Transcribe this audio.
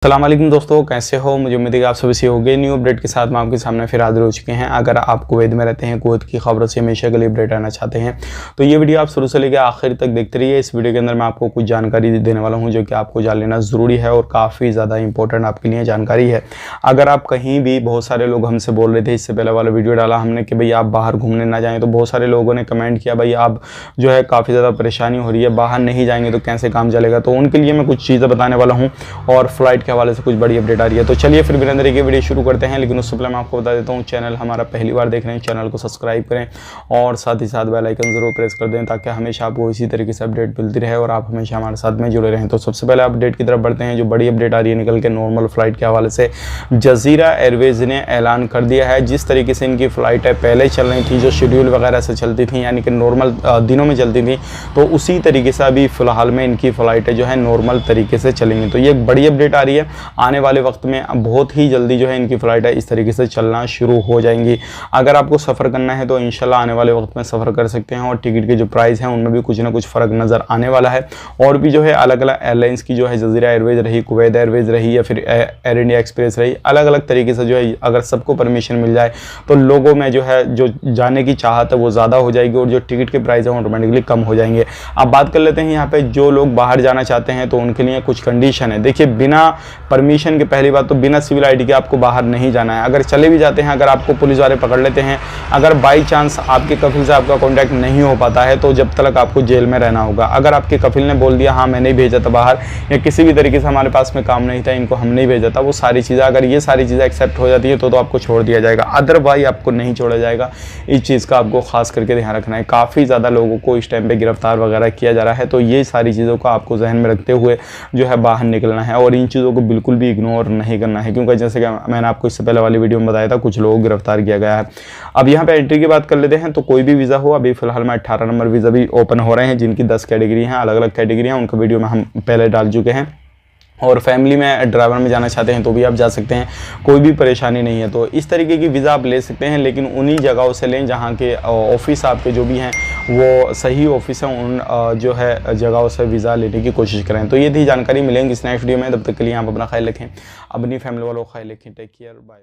अस्सलाम वालेकुम दोस्तों, कैसे हो। मुझे उम्मीद है कि आप सभी से हो गए। न्यू अपडेट के साथ मैं आपके सामने फिर हाजिर हो चुके हैं। अगर आप कुवैत में रहते हैं, कुवैत की खबरों से हमेशा के लिए अपडेट आना चाहते हैं तो ये वीडियो आप शुरू से लेकर आखिर तक देखते रहिए। इस वीडियो के अंदर मैं आपको कुछ जानकारी देने वाला हूँ जो कि आपको जान लेना ज़रूरी है और काफ़ी ज़्यादा इंपॉर्टेंट आपके लिए जानकारी है। अगर आप कहीं भी, बहुत सारे लोग हमसे बोल रहे थे, इससे पहले वाला वीडियो डाला हमने कि भाई आप बाहर घूमने ना जाएँ, तो बहुत सारे लोगों ने कमेंट किया भाई आप जो है काफ़ी ज़्यादा परेशानी हो रही है, बाहर नहीं जाएंगे तो कैसे काम चलेगा। तो उनके लिए मैं कुछ चीज़ें बताने वाला हूँ और फ्लाइट के हवाले से कुछ बड़ी अपडेट आ रही है। तो चलिए फिर बिना देरी के वीडियो शुरू करते हैं। लेकिन उससे पहले मैं आपको बता देता हूँ, चैनल हमारा पहली बार देख रहे हैं, चैनल को सब्सक्राइब करें और साथ ही साथ बेल आइकन जरूर प्रेस कर दें ताकि हमेशा आपको इसी तरीके से अपडेट मिलती रहे और आप हमेशा हमारे साथ में जुड़े रहें। तो सबसे पहले अपडेट की तरफ बढ़ते हैं। जो बड़ी अपडेट आ रही है निकल के नॉर्मल फ्लाइट के हवाले से, जजीरा एयरवेज ने ऐलान कर दिया है जिस तरीके से इनकी फ़्लाइट है पहले चल रही थी, जो शेड्यूल वगैरह से चलती थी, यानी कि नॉर्मल दिनों में चलती थी, तो उसी तरीके से अभी फ़िलहाल में इनकी फ़्लाइटें जो है नॉर्मल तरीके से चलेंगी। तो ये एक बड़ी अपडेट आ रही है। आने वाले वक्त में बहुत ही जल्दी जो है इनकी फ़्लाइटें इस तरीके से चलना शुरू हो जाएंगी। अगर आपको सफ़र करना है तो इंशाल्लाह आने वाले वक्त में सफ़र कर सकते हैं और टिकट के जो प्राइस हैं उनमें भी कुछ ना कुछ फ़र्क नज़र आने वाला है। और भी जो है अलग अलग एयरलाइंस की जो है, जजीरा एयरवेज रही, कुवैत एयरवेज रही या फिर एयर इंडिया एक्सप्रेस रही, अलग अलग तरीके से जो है अगर सबको परमिशन मिल जाए तो लोगों में जो है जो जाने की चाहत है वो ज़्यादा हो जाएगी और जो टिकट के प्राइस हैं ऑटोमेटिकली कम हो जाएंगे। अब बात कर लेते हैं यहाँ पे जो लोग बाहर जाना चाहते हैं तो उनके लिए कुछ कंडीशन है। देखिए, बिना परमिशन के, पहली बात तो बिना सिविल आईडी के आपको बाहर नहीं जाना है। अगर चले भी जाते हैं, अगर आपको पुलिस वाले पकड़ लेते हैं, अगर बाई चांस आपके कफिल से आपका कॉन्टैक्ट नहीं हो पाता है तो जब तक आपको जेल में रहना होगा। अगर आपके कफिल ने बोल दिया हाँ मैंने भेजा था बाहर या किसी भी तरीके से हमारे पास में काम नहीं था, इनको हम नहीं भेजा था, वो सारी चीज़ें, अगर ये सारी चीज़ें एक्सेप्ट हो जाती है तो आपको छोड़ दिया जाएगा, अदरवाइज आपको नहीं छोड़ा जाएगा। इस चीज़ का आपको खास करके ध्यान रखना है। काफ़ी ज़्यादा लोगों को इस टाइम पे गिरफ्तार वगैरह किया जा रहा है, तो ये सारी चीज़ों को आपको जहन में रखते हुए जो है बाहर निकलना है और इन चीज़ों को बिल्कुल भी इग्नोर नहीं करना है, क्योंकि जैसे कि मैंने आपको इससे पहले वाली वीडियो में बताया था कुछ लोगों को गिरफ्तार किया गया है। अब यहाँ पे एंट्री की बात कर लेते हैं। तो कोई भी वीज़ा हो, अभी फिलहाल में 18 नंबर वीज़ा भी ओपन हो रहे हैं जिनकी 10 कैटेगरी हैं, अलग अलग कैटेगरी हैं, उनका वीडियो में हम पहले डाल चुके हैं। और फैमिली में ड्राइवर में जाना चाहते हैं तो भी आप जा सकते हैं, कोई भी परेशानी नहीं है। तो इस तरीके की वीज़ा आप ले सकते हैं, लेकिन उन्हीं जगहों से लें जहां के ऑफिस आपके जो भी हैं वो सही ऑफिस हैं, उन जो है जगहों से वीज़ा लेने की कोशिश करें। तो ये थी जानकारी, मिलेंगी इस नेक्स्ट वीडियो में। तब तक के लिए आप अपना ख्याल रखें, अपनी फैमिली वालों का ख्याल रखें। Take care, bye bye.